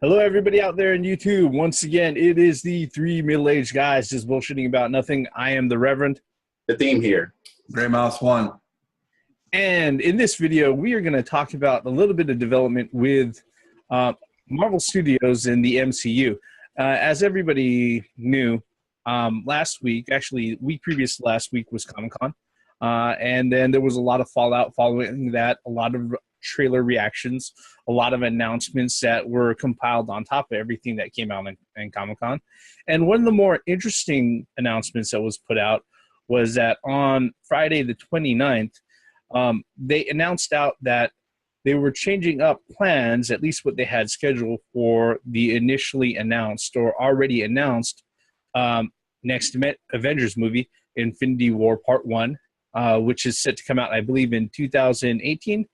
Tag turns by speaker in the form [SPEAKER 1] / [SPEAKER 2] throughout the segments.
[SPEAKER 1] Hello, everybody out there in YouTube. Once again, it is the three middle-aged guys just bullshitting about nothing. I am the Reverend.
[SPEAKER 2] The theme here.
[SPEAKER 3] Gray Mouse 1.
[SPEAKER 1] And in this video, we are going to talk about a little bit of development with Marvel Studios and the MCU. As everybody knew, last week, actually, week previous to last week was Comic-Con. And then there was a lot of fallout following that, a lot of trailer reactions, a lot of announcements that were compiled on top of everything that came out in Comic-Con. And one of the more interesting announcements that was put out was that on Friday the 29th, they announced out that they were changing up plans, at least what they had scheduled for the initially announced or already announced next Avengers movie, Infinity War Part 1, which is set to come out, I believe, in 2018.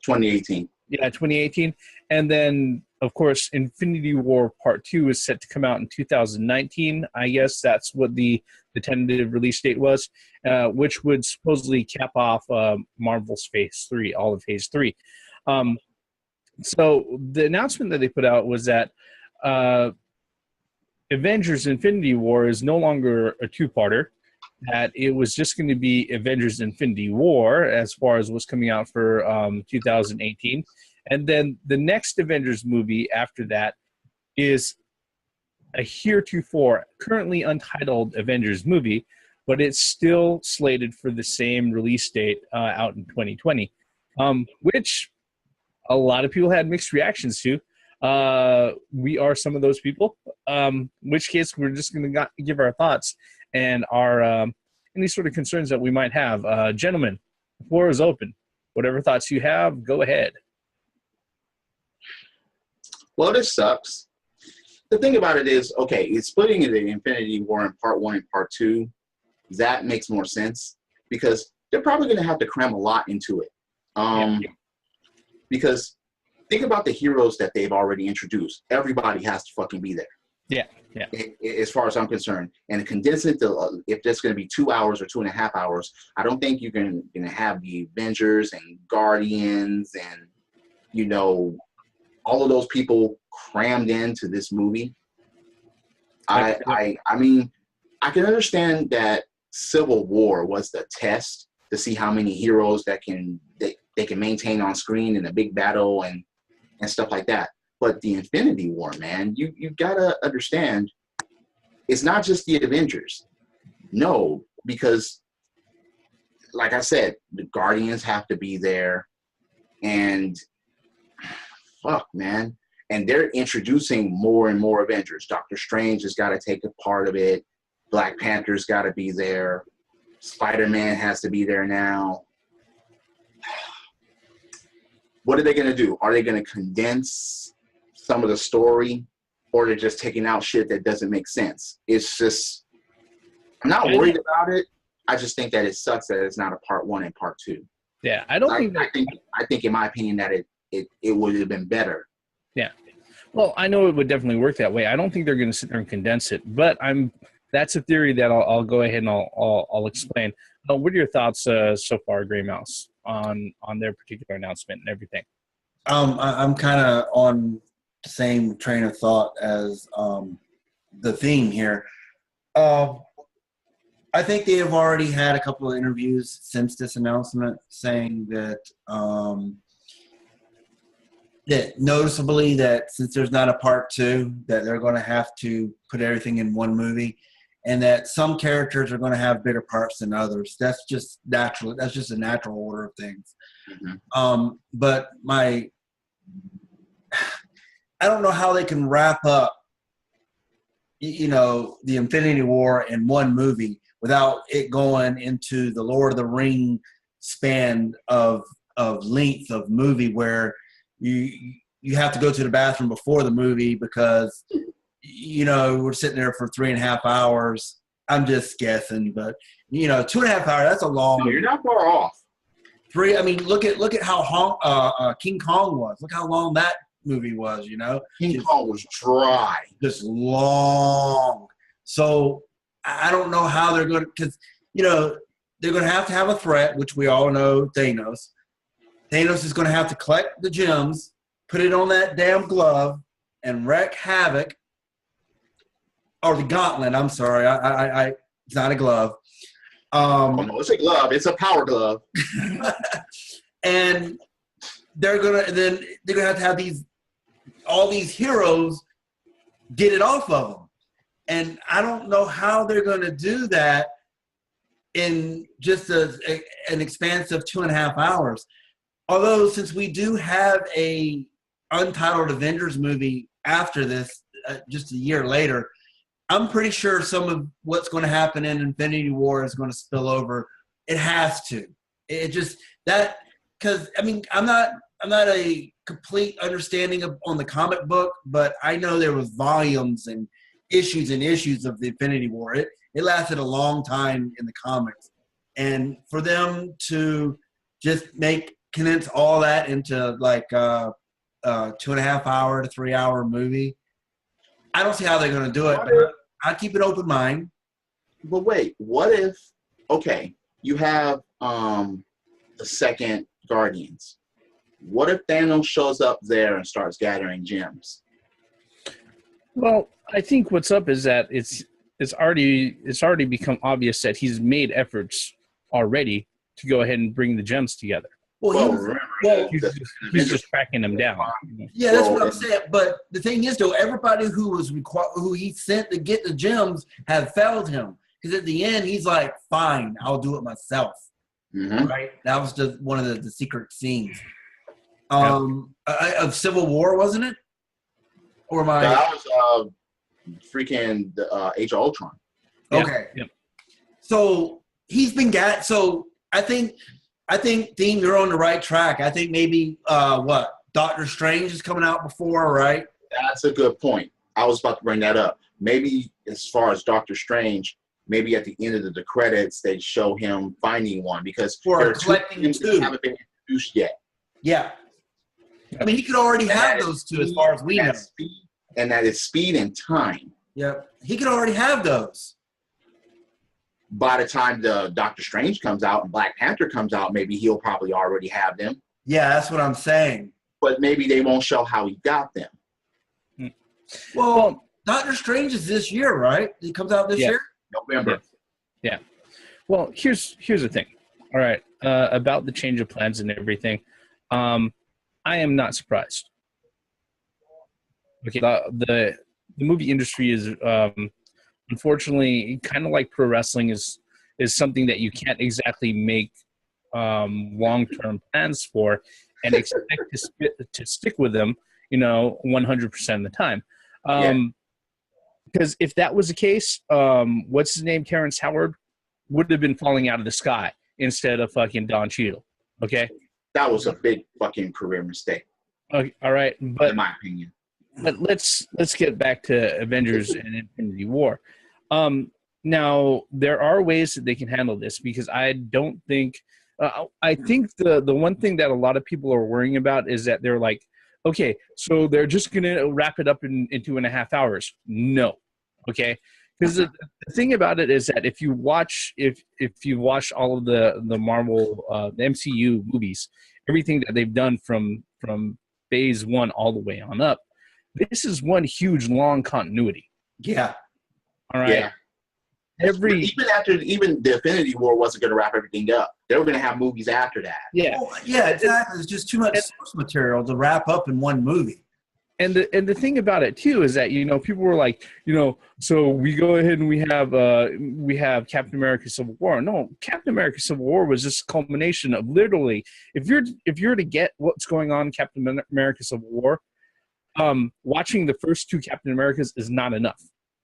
[SPEAKER 2] 2018.
[SPEAKER 1] Yeah, 2018. And then, of course, Infinity War Part 2 is set to come out in 2019. I guess that's what the tentative release date was, which would supposedly cap off Marvel's Phase 3, all of Phase 3. So the announcement that they put out was that Avengers Infinity War is no longer a two-parter, that it was just going to be Avengers Infinity War as far as what's coming out for 2018. And then the next Avengers movie after that is a heretofore, currently untitled Avengers movie, but it's still slated for the same release date out in 2020, which a lot of people had mixed reactions to. We are some of those people, in which case we're just going to give our thoughts and our any sort of concerns that we might have. Gentlemen, the floor is open. Whatever thoughts you have, go ahead.
[SPEAKER 2] Well, this sucks. The thing about it is, okay, it's splitting it in Infinity War in Part 1 and Part 2. That makes more sense because they're probably going to have to cram a lot into it. Because think about the heroes that they've already introduced. Everybody has to fucking be there.
[SPEAKER 1] Yeah.
[SPEAKER 2] As far as I'm concerned, and condense it to if that's going to be 2 hours or 2.5 hours, I don't think you're going to have the Avengers and Guardians and all of those people crammed into this movie. I mean, I can understand that Civil War was the test to see how many heroes that they can maintain on screen in a big battle and stuff like that. But the Infinity War, man, you gotta understand, it's not just the Avengers. No, because, like I said, the Guardians have to be there, and fuck, man, and they're introducing more and more Avengers. Doctor Strange has got to take a part of it. Black Panther's got to be there. Spider-Man has to be there now. What are they gonna do? Are they gonna condense some of the story, or they're just taking out shit that doesn't make sense? It's just, I'm not worried about it. I just think that it sucks that it's not a Part 1 and Part 2.
[SPEAKER 1] Yeah,
[SPEAKER 2] I think in my opinion that it would have been better.
[SPEAKER 1] Yeah. Well, I know it would definitely work that way. I don't think they're going to sit there and condense it, but that's a theory that I'll go ahead and I'll explain. What are your thoughts so far, Gray Mouse, on their particular announcement and everything?
[SPEAKER 3] I'm kind of on the same train of thought as the theme here. I think they have already had a couple of interviews since this announcement saying that that noticeably that since there's not a Part 2, that they're going to have to put everything in one movie, and that some characters are going to have bigger parts than others. That's just natural. That's just a natural order of things. Mm-hmm. But I don't know how they can wrap up, the Infinity War in one movie without it going into the Lord of the Ring span of length of movie where you have to go to the bathroom before the movie because, we're sitting there for 3.5 hours. I'm just guessing, but 2.5 hours, that's a long.
[SPEAKER 2] No, you're not far off.
[SPEAKER 3] Look at how King Kong was. Look how long that movie was,
[SPEAKER 2] King Kong was dry.
[SPEAKER 3] Just long. So I don't know how they're going to, because, they're going to have a threat, which we all know, Thanos. Thanos is going to have to collect the gems, put it on that damn glove, and wreak havoc, or the Gauntlet. I'm sorry, it's not a glove.
[SPEAKER 2] Oh no, it's a glove. It's a power glove.
[SPEAKER 3] And they're gonna have all these heroes get it off of them, and I don't know how they're gonna do that in just an expanse of 2.5 hours. Although, since we do have a untitled Avengers movie after this, just a year later, I'm pretty sure some of what's going to happen in Infinity War is going to spill over. It has to. It just that because I mean I'm not a complete understanding on the comic book, but I know there was volumes and issues of the Infinity War. It lasted a long time in the comics, and for them to just condense all that into like a 2.5 hour to 3 hour movie, I don't see how they're going to do it. But I keep an open mind.
[SPEAKER 2] But wait, what if? Okay, you have the second Guardians. What if Thanos shows up there and starts gathering gems?
[SPEAKER 1] Well, I think what's up is that it's already become obvious that he's made efforts already to go ahead and bring the gems together.
[SPEAKER 2] Well,
[SPEAKER 1] He's just tracking them down.
[SPEAKER 3] Yeah, that's what I'm saying. But the thing is, though, everybody who he sent to get the gems have failed him. Because at the end, he's like, "Fine, I'll do it myself."
[SPEAKER 2] Mm-hmm.
[SPEAKER 3] Right? That was just one of the secret scenes of Civil War, wasn't it? Or
[SPEAKER 2] that was freaking Age of Ultron.
[SPEAKER 3] Okay.
[SPEAKER 1] Yeah.
[SPEAKER 3] So he's been So I think, Dean, you're on the right track. I think maybe Doctor Strange is coming out before, right?
[SPEAKER 2] That's a good point. I was about to bring that up. Maybe as far as Doctor Strange, maybe at the end of the credits they show him finding one because
[SPEAKER 3] for
[SPEAKER 2] there are
[SPEAKER 3] collecting
[SPEAKER 2] two that haven't been introduced yet.
[SPEAKER 3] Yeah. I mean, he could already have those two, as far as we know.
[SPEAKER 2] And that is speed and time.
[SPEAKER 3] Yep, he could already have those.
[SPEAKER 2] By the time the Doctor Strange comes out and Black Panther comes out, maybe he'll probably already have them.
[SPEAKER 3] Yeah, that's what I'm saying.
[SPEAKER 2] But maybe they won't show how he got them.
[SPEAKER 3] Well, Doctor Strange is this year, right? He comes out this year?
[SPEAKER 2] November.
[SPEAKER 1] Yeah. Well, here's the thing. All right, about the change of plans and everything. I am not surprised. Okay, the movie industry is unfortunately kind of like pro wrestling is something that you can't exactly make long-term plans for and expect to stick with them, 100% of the time. Because if that was the case, what's his name, Terrence Howard, would have been falling out of the sky instead of fucking Don Cheadle. Okay,
[SPEAKER 2] that was a big fucking career mistake.
[SPEAKER 1] Okay, all right, but
[SPEAKER 2] in my opinion.
[SPEAKER 1] But let's get back to Avengers and Infinity War. Now there are ways that they can handle this because I don't think. I think the one thing that a lot of people are worrying about is that they're like, okay, so they're just gonna wrap it up in 2.5 hours. No, okay, because the thing about it is that if you watch all of the Marvel the MCU movies, everything that they've done from phase 1 all the way on up. This is one huge long continuity.
[SPEAKER 3] Yeah.
[SPEAKER 1] All right.
[SPEAKER 2] Yeah. Even the Infinity War wasn't going to wrap everything up. They were going to have movies after that.
[SPEAKER 1] Yeah.
[SPEAKER 3] Well, yeah, exactly. It's just too much source material to wrap up in one movie.
[SPEAKER 1] And the thing about it too is that people were like, so we go ahead and we have Captain America Civil War. No, Captain America Civil War was just a culmination of literally if you're to get what's going on in Captain America Civil War, watching the first 2 Captain Americas is not enough.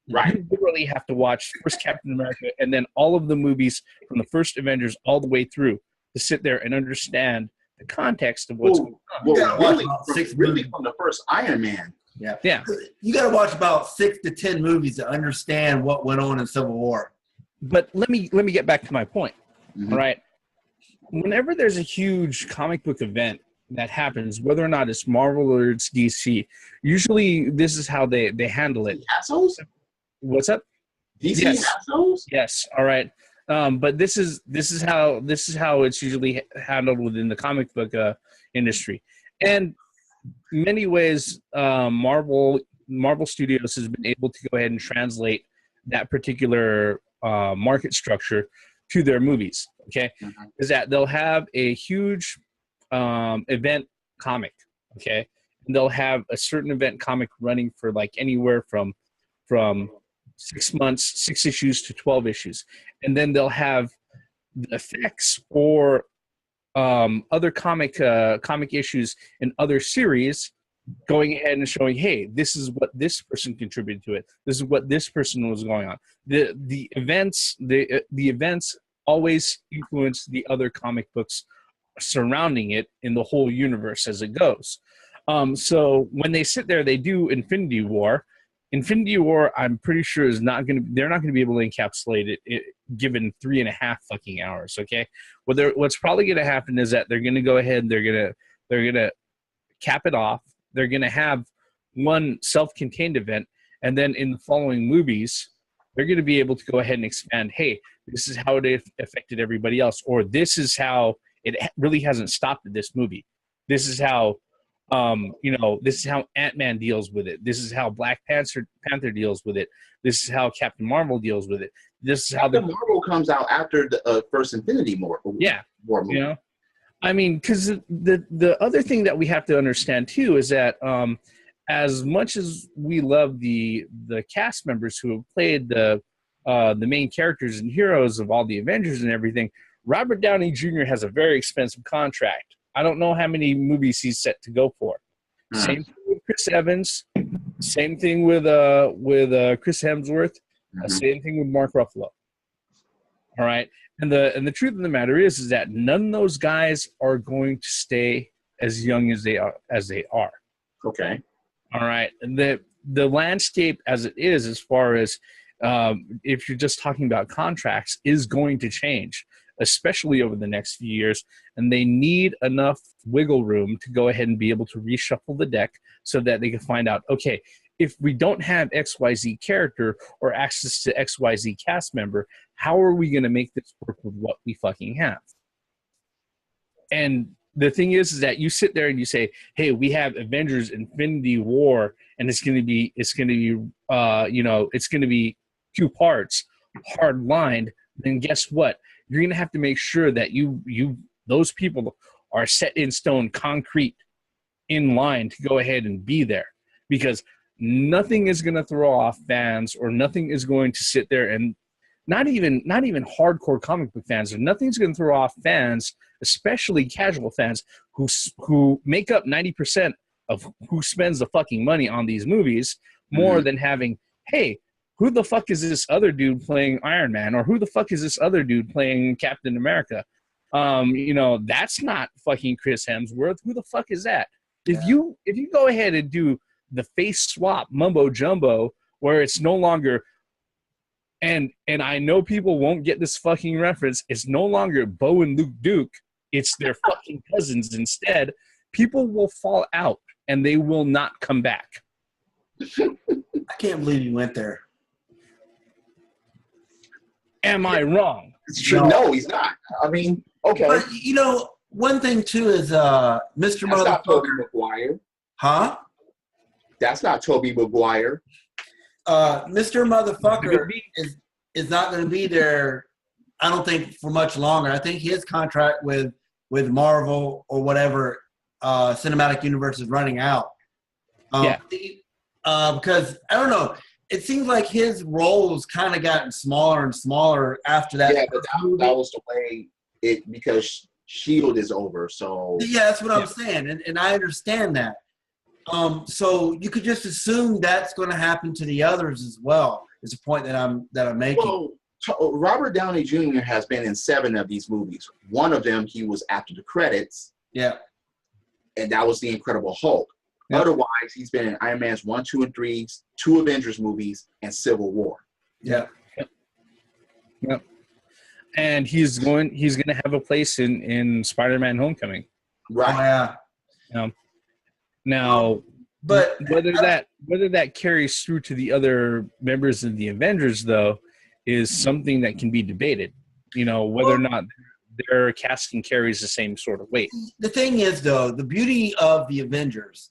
[SPEAKER 2] Right.
[SPEAKER 1] You literally have to watch first Captain America and then all of the movies from the first Avengers all the way through to sit there and understand the context of what's going on.
[SPEAKER 2] Well, really from the first Iron Man.
[SPEAKER 1] Yeah.
[SPEAKER 3] You got to watch about 6 to 10 movies to understand what went on in Civil War.
[SPEAKER 1] But let me get back to my point.
[SPEAKER 2] Mm-hmm.
[SPEAKER 1] All right. Whenever there's a huge comic book event that happens, whether or not it's Marvel or it's DC, usually this is how they handle it.
[SPEAKER 2] Assholes?
[SPEAKER 1] What's up?
[SPEAKER 2] DC assholes?
[SPEAKER 1] Yes. All right. But this is how it's usually handled within the comic book industry. And many ways, Marvel Studios has been able to go ahead and translate that particular market structure to their movies. Okay, is that they'll have a huge event comic. Okay, and they'll have a certain event comic running for like anywhere from 6 months, 6 issues to 12 issues, and then they'll have the effects or other comic issues in other series going ahead and showing, hey, this is what this person contributed to it. This is what this person was going on. The events always influence the other comic books surrounding it in the whole universe as it goes. So when they sit there, they do Infinity War. Infinity War, I'm pretty sure they're not going to be able to encapsulate it given 3.5 fucking hours. Okay. What's probably going to happen is that they're going to go ahead and they're going to cap it off. They're going to have one self-contained event. And then in the following movies, they're going to be able to go ahead and expand. Hey, this is how it affected everybody else. Or this is how it really hasn't stopped at this movie. This is how, this is how Ant-Man deals with it. This is how Black Panther deals with it. This is how Captain Marvel deals with it. This is how
[SPEAKER 2] Captain Marvel comes out after the first Infinity War. War movie.
[SPEAKER 1] You know, I mean, because the other thing that we have to understand too is that as much as we love the cast members who have played the main characters and heroes of all the Avengers and everything, Robert Downey Jr. has a very expensive contract. I don't know how many movies he's set to go for. Same thing with Chris Evans. Same thing with Chris Hemsworth. Same thing with Mark Ruffalo. All right, and the truth of the matter is that none of those guys are going to stay as young as they are.
[SPEAKER 2] Okay.
[SPEAKER 1] All right, and the landscape as it is, as far as if you're just talking about contracts, is going to change, especially over the next few years, and they need enough wiggle room to go ahead and be able to reshuffle the deck so that they can find out, okay, if we don't have XYZ character or access to XYZ cast member, how are we going to make this work with what we fucking have? And the thing is that you sit there and you say, hey, we have Avengers Infinity War, and it's going to be 2 parts, hard lined, then guess what? You're going to have to make sure that those people are set in stone, concrete, in line to go ahead and be there, because nothing is going to throw off fans, or nothing is going to sit there, and not even hardcore comic book fans, or nothing's going to throw off fans, especially casual fans who make up 90% of who spends the fucking money on these movies, more than having, hey, who the fuck is this other dude playing Iron Man? Or who the fuck is this other dude playing Captain America? That's not fucking Chris Hemsworth. Who the fuck is that? Yeah. If you go ahead and do the face swap mumbo jumbo, where it's no longer, and I know people won't get this fucking reference, it's no longer Bo and Luke Duke, it's their fucking cousins instead, people will fall out and they will not come back.
[SPEAKER 3] I can't believe you went there.
[SPEAKER 1] Am I wrong?
[SPEAKER 2] It's true. No, he's not. I mean, okay.
[SPEAKER 3] But, one thing, too, is Mr.
[SPEAKER 2] That's
[SPEAKER 3] Motherfucker.
[SPEAKER 2] not Tobey Maguire.
[SPEAKER 3] Huh?
[SPEAKER 2] That's not Tobey Maguire.
[SPEAKER 3] Mr. Motherfucker is not going to be there, I don't think, for much longer. I think his contract with Marvel or whatever cinematic universe is running out. Because, I don't know, it seems like his roles kind of gotten smaller and smaller after that.
[SPEAKER 2] Yeah, but that was the way because S.H.I.E.L.D. is over. So
[SPEAKER 3] yeah, that's what I'm saying, and I understand that. So you could just assume that's going to happen to the others as well. Is the point that I'm making.
[SPEAKER 2] Well, Robert Downey Jr. has been in 7 of these movies. One of them he was after the credits.
[SPEAKER 3] Yeah,
[SPEAKER 2] and that was The Incredible Hulk. Yep. Otherwise, he's been in Iron Man's 1, 2, and 3, 2 Avengers movies, and Civil War.
[SPEAKER 3] Yeah.
[SPEAKER 1] Yep. And he's going to have a place in Spider-Man: Homecoming.
[SPEAKER 2] Right.
[SPEAKER 3] Oh, yeah.
[SPEAKER 1] Now,
[SPEAKER 3] but
[SPEAKER 1] whether that carries through to the other members of the Avengers, though, is something that can be debated. Whether or not their casting carries the same sort of weight.
[SPEAKER 3] The thing is, though, the beauty of the Avengers,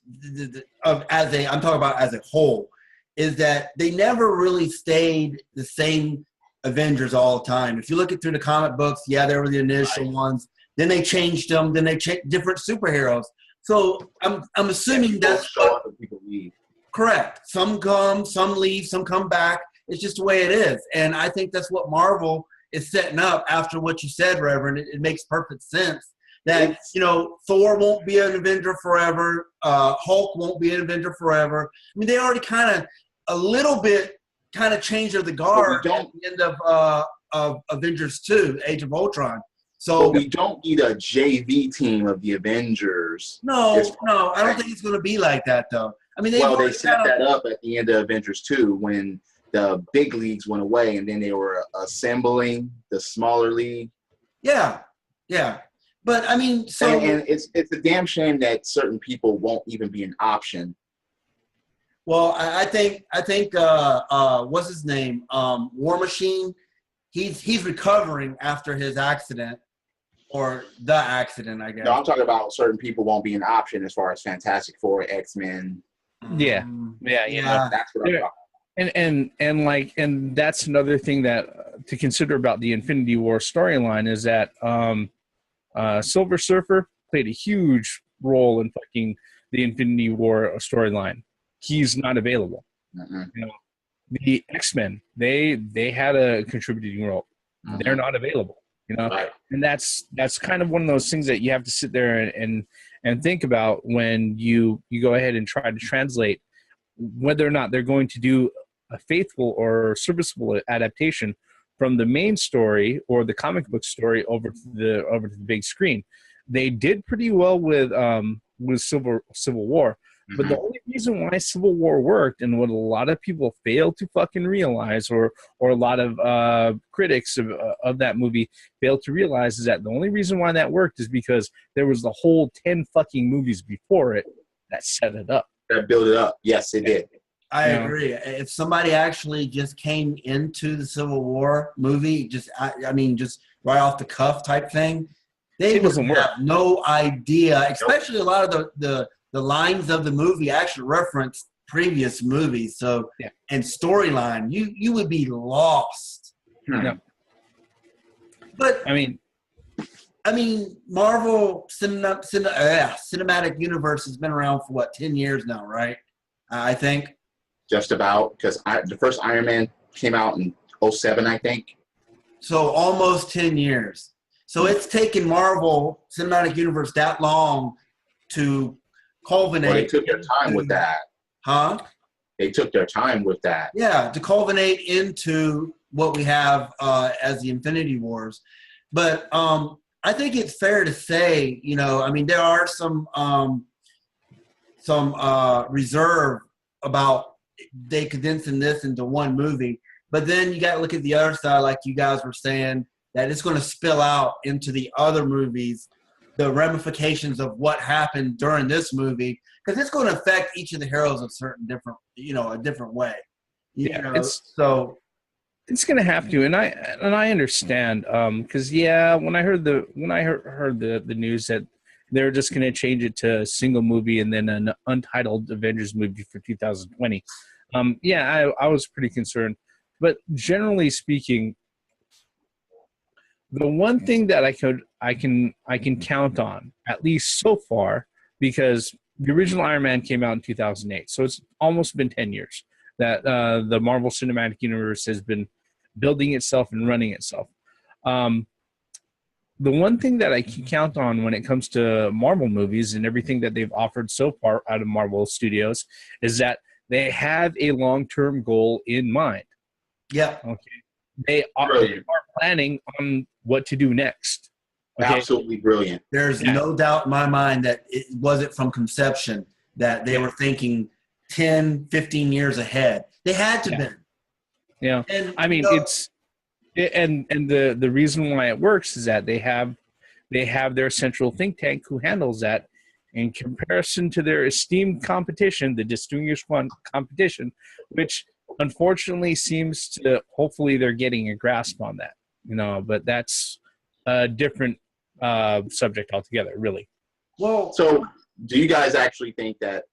[SPEAKER 3] I'm talking about as a whole, is that they never really stayed the same Avengers all the time. If you look at through the comic books, yeah, there were the initial ones. Then they changed them. Then they changed different superheroes. So I'm assuming that's
[SPEAKER 2] show up and people leave.
[SPEAKER 3] Correct. Some come, some leave, some come back. It's just the way it is. And I think that's what Marvel is setting up after what you said, Reverend. It makes perfect sense that, Thor won't be an Avenger forever. Hulk won't be an Avenger forever. I mean, they already kind of a little bit changed the guard at the end of Avengers 2, Age of Ultron. So
[SPEAKER 2] we don't need a JV team of the Avengers.
[SPEAKER 3] No, I don't think it's going to be like that, though. I mean,
[SPEAKER 2] they set that up at the end of Avengers 2 when the big leagues went away, and then they were assembling the smaller league.
[SPEAKER 3] Yeah. But I mean, so
[SPEAKER 2] and it's a damn shame that certain people won't even be an option.
[SPEAKER 3] Well, I think what's his name? War Machine. He's recovering after his accident. Or the accident, I guess.
[SPEAKER 2] No, I'm talking about certain people won't be an option as far as Fantastic Four, X-Men.
[SPEAKER 1] Yeah.
[SPEAKER 2] That's what I'm talking about.
[SPEAKER 1] And that's another thing that to consider about the Infinity War storyline is that Silver Surfer played a huge role in fucking the Infinity War storyline. He's not available. The X-Men, they had a contributing role. They're not available.
[SPEAKER 2] Right.
[SPEAKER 1] And that's kind of one of those things that you have to sit there and think about when you go ahead and try to translate whether or not they're going to do a faithful or serviceable adaptation from the main story or the comic book story over to the big screen. They did pretty well with Civil War. But the only reason why Civil War worked, and what a lot of people fail to fucking realize, or a lot of critics of that movie fail to realize, is that the only reason why that worked is because there was the whole 10 fucking movies before it that set it up.
[SPEAKER 2] That built it up. Yes, it did.
[SPEAKER 3] I agree. If somebody actually just came into the Civil War movie, just right off the cuff type thing, they would have no idea, especially a lot of the lines of the movie actually reference previous movies. So, and storyline, you would be lost. But I mean, Marvel Cinematic Universe has been around for what, 10 years now, right? I think.
[SPEAKER 2] Just about, because the first Iron Man came out in 2007, I think.
[SPEAKER 3] So almost 10 years. So it's taken Marvel Cinematic Universe that long to culminate.
[SPEAKER 2] Well, they took their time with that.
[SPEAKER 3] Huh?
[SPEAKER 2] They took their time with that.
[SPEAKER 3] Yeah, to culminate into what we have as the Infinity Wars. But I think it's fair to say, there are some reserve about they condensing this into one movie. But then you got to look at the other side, like you guys were saying, that it's going to spill out into the other movies, the ramifications of what happened during this movie, because it's going to affect each of the heroes a different way.
[SPEAKER 1] It's going to have to, and I understand, because when I heard the news that they're just going to change it to a single movie and then an untitled Avengers movie for 2020, I was pretty concerned. But generally speaking, the one thing that I can count on, at least so far, because the original Iron Man came out in 2008, so it's almost been 10 years that the Marvel Cinematic Universe has been building itself and running itself. The one thing that I can count on when it comes to Marvel movies and everything that they've offered so far out of Marvel Studios is that they have a long-term goal in mind.
[SPEAKER 3] Yeah.
[SPEAKER 1] Okay. They are planning on what to do next.
[SPEAKER 2] Okay? Absolutely brilliant.
[SPEAKER 3] There's no doubt in my mind that it wasn't from conception that they were thinking 10, 15 years ahead. They had to be.
[SPEAKER 1] Yeah. And the reason why it works is that they have their central think tank who handles that in comparison to their esteemed competition, the Distinguished One competition, which unfortunately seems to, hopefully they're getting a grasp on that, but that's a different subject altogether, really.
[SPEAKER 3] Well,
[SPEAKER 2] So, do you guys actually think that?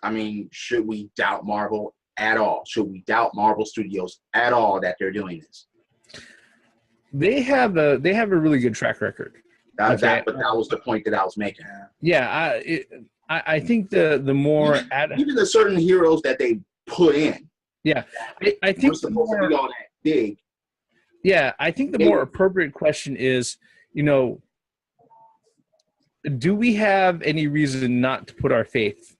[SPEAKER 2] I mean, should we doubt Marvel at all? Should we doubt Marvel Studios at all that they're doing this?
[SPEAKER 1] They have a really good track record.
[SPEAKER 2] But
[SPEAKER 1] Okay.
[SPEAKER 2] that was the point that I was making.
[SPEAKER 1] Yeah, I think the more
[SPEAKER 2] Even the certain heroes that they put in,
[SPEAKER 1] I think
[SPEAKER 2] we're supposed to be all that big.
[SPEAKER 1] Yeah, I think the more appropriate question is, do we have any reason not to put our faith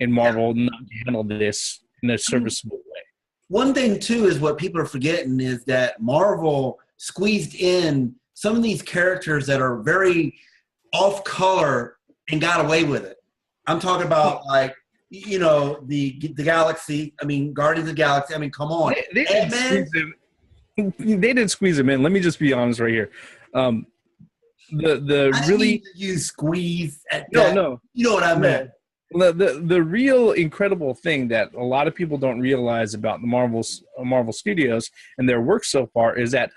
[SPEAKER 1] in Marvel, not to handle this in a serviceable way?
[SPEAKER 3] one thing too is what people are forgetting is that Marvel squeezed in some of these characters that are very off color and got away with it. I'm talking about like the Galaxy. I mean, Guardians of the Galaxy. I mean, come on.
[SPEAKER 1] They didn't squeeze him in. Let me just be honest right here. The
[SPEAKER 3] I
[SPEAKER 1] really
[SPEAKER 3] didn't use squeeze at
[SPEAKER 1] no
[SPEAKER 3] that.
[SPEAKER 1] no
[SPEAKER 3] You know what I meant.
[SPEAKER 1] the real incredible thing that a lot of people don't realize about the Marvel Studios and their work so far is that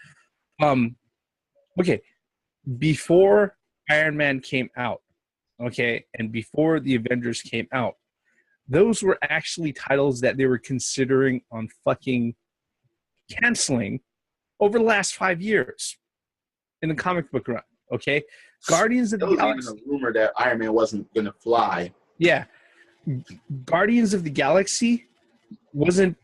[SPEAKER 1] before Iron Man came out, and before the Avengers came out, those were actually titles that they were considering on fucking canceling over the last 5 years in the comic book run. Guardians of the
[SPEAKER 2] There was
[SPEAKER 1] Galaxy.
[SPEAKER 2] even a rumor that Iron Man wasn't going to fly.
[SPEAKER 1] Yeah, Guardians of the Galaxy wasn't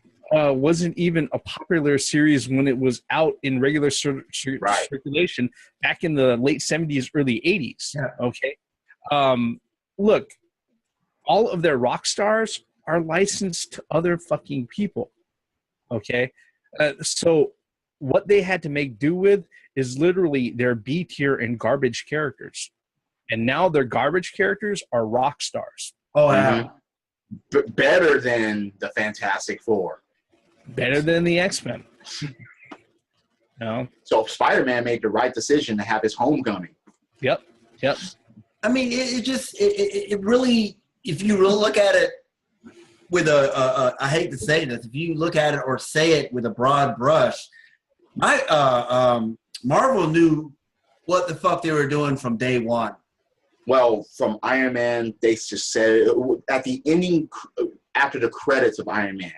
[SPEAKER 1] even a popular series when it was out in regular circulation back in the late 70s, early 80s.
[SPEAKER 3] Yeah.
[SPEAKER 1] Look, all of their rock stars are licensed to other fucking people. So what they had to make do with is literally their B tier and garbage characters. And now their garbage characters are rock stars.
[SPEAKER 3] Oh, yeah.
[SPEAKER 2] Better than the Fantastic Four.
[SPEAKER 1] Better than the X-Men.
[SPEAKER 2] So Spider-Man made the right decision to have his homecoming.
[SPEAKER 1] Yep.
[SPEAKER 3] I mean, it really, if you really look at it with I hate to say this, if you look at it or say it with a broad brush, Marvel knew what the fuck they were doing from day one.
[SPEAKER 2] Well, from Iron Man, they just said at the ending, after the credits of Iron Man,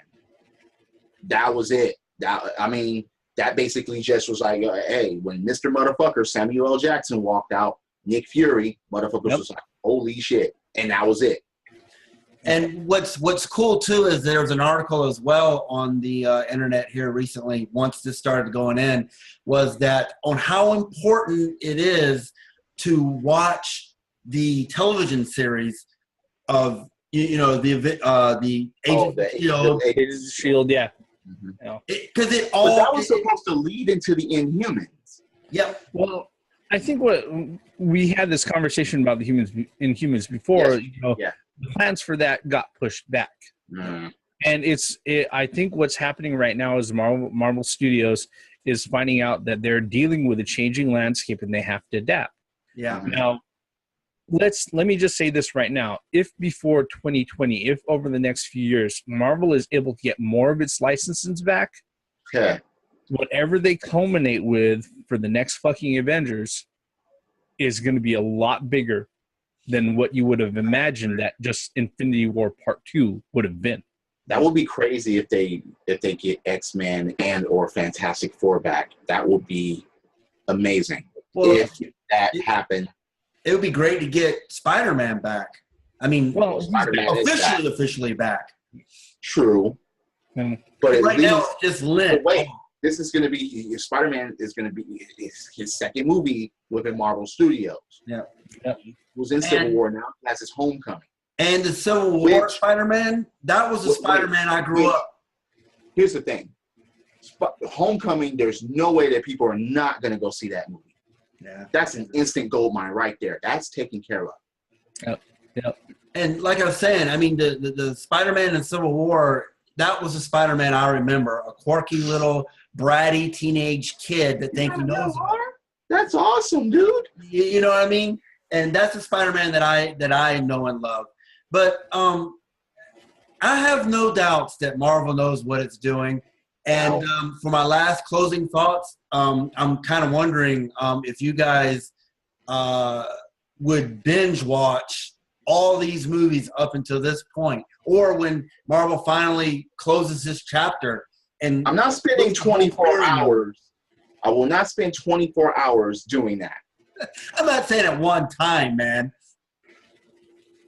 [SPEAKER 2] that was it. That basically just was like, hey, when Mr. Motherfucker Samuel L. Jackson walked out, Nick Fury, motherfuckers was like, holy shit. And that was it.
[SPEAKER 3] And what's cool, too, is there was an article as well on the internet here recently, once this started going in, was that on how important it is to watch the television television of the Agent
[SPEAKER 2] Agents of
[SPEAKER 1] Shield, yeah.
[SPEAKER 3] because
[SPEAKER 2] But that was supposed to lead into the Inhumans.
[SPEAKER 3] Yep.
[SPEAKER 1] Well, I think what we had this conversation about the Inhumans before.
[SPEAKER 2] Yes.
[SPEAKER 1] The plans for that got pushed back, and I think what's happening right now is Marvel Studios is finding out that they're dealing with a changing landscape and they have to adapt.
[SPEAKER 3] Yeah.
[SPEAKER 1] Now, let me just say this right now. If before 2020, if over the next few years, Marvel is able to get more of its licenses back, whatever they culminate with for the next fucking Avengers is going to be a lot bigger than what you would have imagined that just Infinity War Part 2 would have been.
[SPEAKER 2] That would be crazy if they get X-Men and or Fantastic Four back. That would be amazing.
[SPEAKER 3] Well,
[SPEAKER 2] if that happened.
[SPEAKER 3] It would be great to get Spider-Man back. I mean,
[SPEAKER 2] Spider-Man
[SPEAKER 3] officially back.
[SPEAKER 2] True. But at
[SPEAKER 3] right
[SPEAKER 2] least,
[SPEAKER 3] now, it's just lit.
[SPEAKER 2] Wait, this is going to be Spider-Man is going to be his second movie within Marvel Studios.
[SPEAKER 3] Yeah.
[SPEAKER 2] He was in Civil War. Now that's his homecoming.
[SPEAKER 3] And the Civil War Spider-Man, that was the Spider-Man I grew up.
[SPEAKER 2] Here's the thing. Homecoming, there's no way that people are not going to go see that movie.
[SPEAKER 3] Yeah.
[SPEAKER 2] That's an instant gold mine right there. That's taken care of.
[SPEAKER 1] Yep.
[SPEAKER 3] And like I was saying, I mean, the Spider-Man in Civil War, that was the Spider-Man I remember. A quirky little bratty teenage kid that thinks he knows it.
[SPEAKER 2] That's awesome, dude.
[SPEAKER 3] You know what I mean? And that's the Spider-Man that I know and love. But I have no doubts that Marvel knows what it's doing. And for my last closing thoughts, I'm kind of wondering if you guys would binge watch all these movies up until this point, or when Marvel finally closes this chapter. And
[SPEAKER 2] I'm not spending 24 hours. I will not spend 24 hours doing that.
[SPEAKER 3] I'm not saying at one time, man.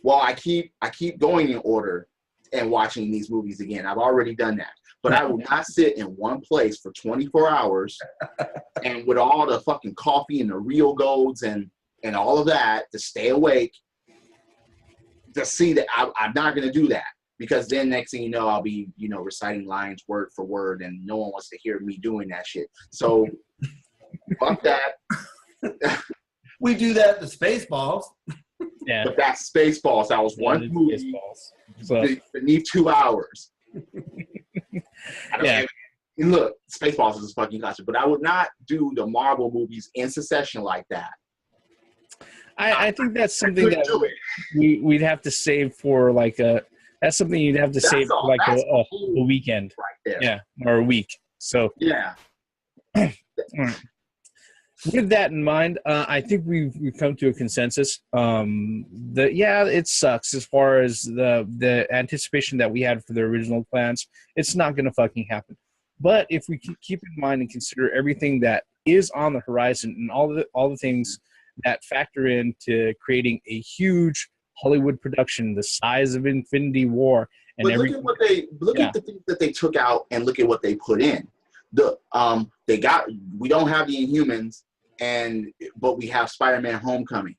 [SPEAKER 2] Well, I keep going in order and watching these movies again. I've already done that. But I will not sit in one place for 24 hours and with all the fucking coffee and the Real Golds and all of that to stay awake to see that. I'm not going to do that, because then next thing you know, I'll be, reciting lines word for word, and no one wants to hear me doing that shit. So fuck that.
[SPEAKER 3] We do that to Spaceballs.
[SPEAKER 1] Yeah.
[SPEAKER 2] But that's Spaceballs. That was one movie beneath 2 hours.
[SPEAKER 1] Yeah.
[SPEAKER 2] And look, Spaceballs is a fucking classic, but I would not do the Marvel movies in succession like that.
[SPEAKER 1] I think that's something that we'd have to save for that's something you'd have to save for a weekend.
[SPEAKER 2] Right there.
[SPEAKER 1] Yeah. Or a week. So
[SPEAKER 2] yeah.
[SPEAKER 1] With that in mind, I think we've come to a consensus. It sucks as far as the anticipation that we had for the original plans. It's not going to fucking happen. But if we keep in mind and consider everything that is on the horizon and all the things that factor into creating a huge Hollywood production the size of Infinity War, and
[SPEAKER 2] but look at the things that they took out and look at what they put in. We don't have the Inhumans. But we have Spider-Man Homecoming.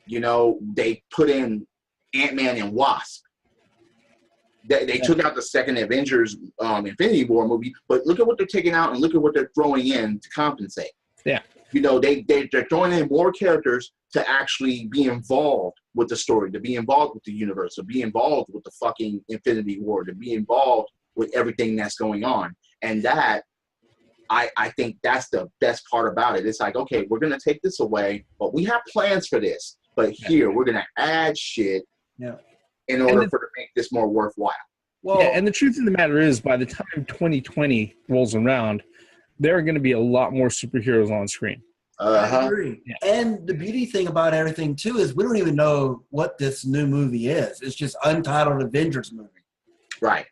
[SPEAKER 2] They put in Ant-Man and Wasp. They took out the second Avengers Infinity War movie, but look at what they're taking out and look at what they're throwing in to compensate.
[SPEAKER 1] Yeah.
[SPEAKER 2] They're throwing in more characters to actually be involved with the story, to be involved with the universe, to be involved with the fucking Infinity War, to be involved with everything that's going on. And that, I think that's the best part about it. It's like, okay, we're going to take this away, but we have plans for this. But here, we're going to add shit in order to make this more worthwhile.
[SPEAKER 3] Well,
[SPEAKER 1] and the truth of the matter is, by the time 2020 rolls around, there are going to be a lot more superheroes on screen.
[SPEAKER 3] I agree. Yeah. And the beauty thing about everything, too, is we don't even know what this new movie is. It's just Untitled Avengers movie.
[SPEAKER 2] Right.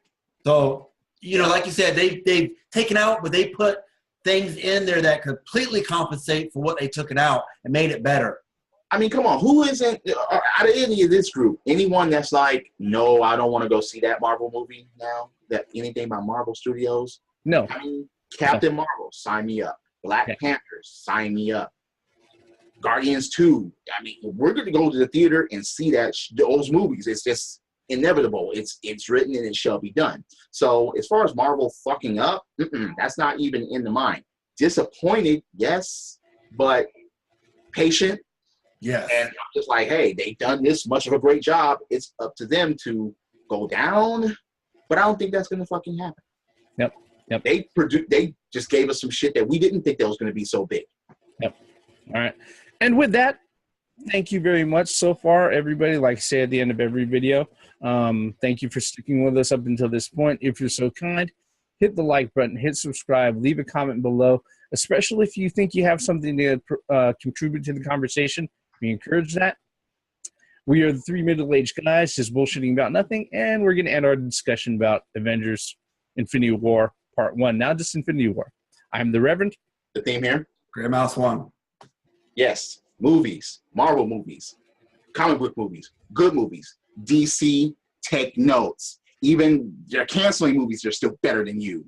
[SPEAKER 3] So, like you said, they've taken out, but they put things in there that completely compensate for what they took it out and made it better.
[SPEAKER 2] I mean, come on. Who isn't, out of any of this group, anyone that's like, no, I don't want to go see that Marvel movie now, that anything by Marvel Studios?
[SPEAKER 1] No.
[SPEAKER 2] I mean, Captain Marvel, sign me up. Black Panthers, sign me up. Guardians 2. I mean, we're going to go to the theater and see those movies. It's just inevitable. It's written and it shall be done. So as far as Marvel fucking up, that's not even in the mind. Disappointed, yes, but patient.
[SPEAKER 3] Yes.
[SPEAKER 2] And I'm just like, hey, they've done this much of a great job. It's up to them to go down, but I don't think that's going to fucking happen.
[SPEAKER 1] Yep.
[SPEAKER 2] They just gave us some shit that we didn't think that was going to be so big.
[SPEAKER 1] Yep. All right. And with that, thank you very much so far, everybody. Like I say at the end of every video, thank you for sticking with us up until this point. If you're so kind, hit the like button, hit subscribe, leave a comment below, especially if you think you have something to contribute to the conversation. We encourage that. We are the three middle-aged guys just bullshitting about nothing, and we're going to end our discussion about Avengers Infinity War Part 1, now just Infinity War. I'm the Reverend.
[SPEAKER 2] The theme here?
[SPEAKER 3] Grey Mouse 1.
[SPEAKER 2] Yes, movies, Marvel movies, comic book movies, good movies. DC, take notes. Even they're canceling movies, they're still better than you.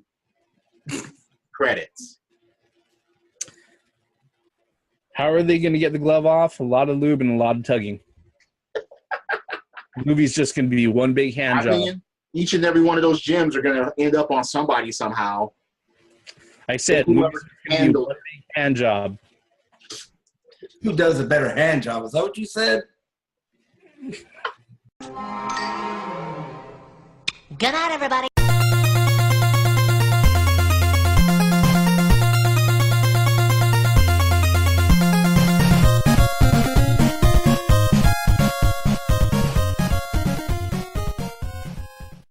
[SPEAKER 2] Credits.
[SPEAKER 1] How are they going to get the glove off? A lot of lube and a lot of tugging. The movie's just going to be one big hand job.
[SPEAKER 2] Each and every one of those gems are going to end up on somebody somehow.
[SPEAKER 1] I said, movies are going to be one big hand job.
[SPEAKER 3] Who does a better hand job? Is that what you said?
[SPEAKER 4] Good night, everybody.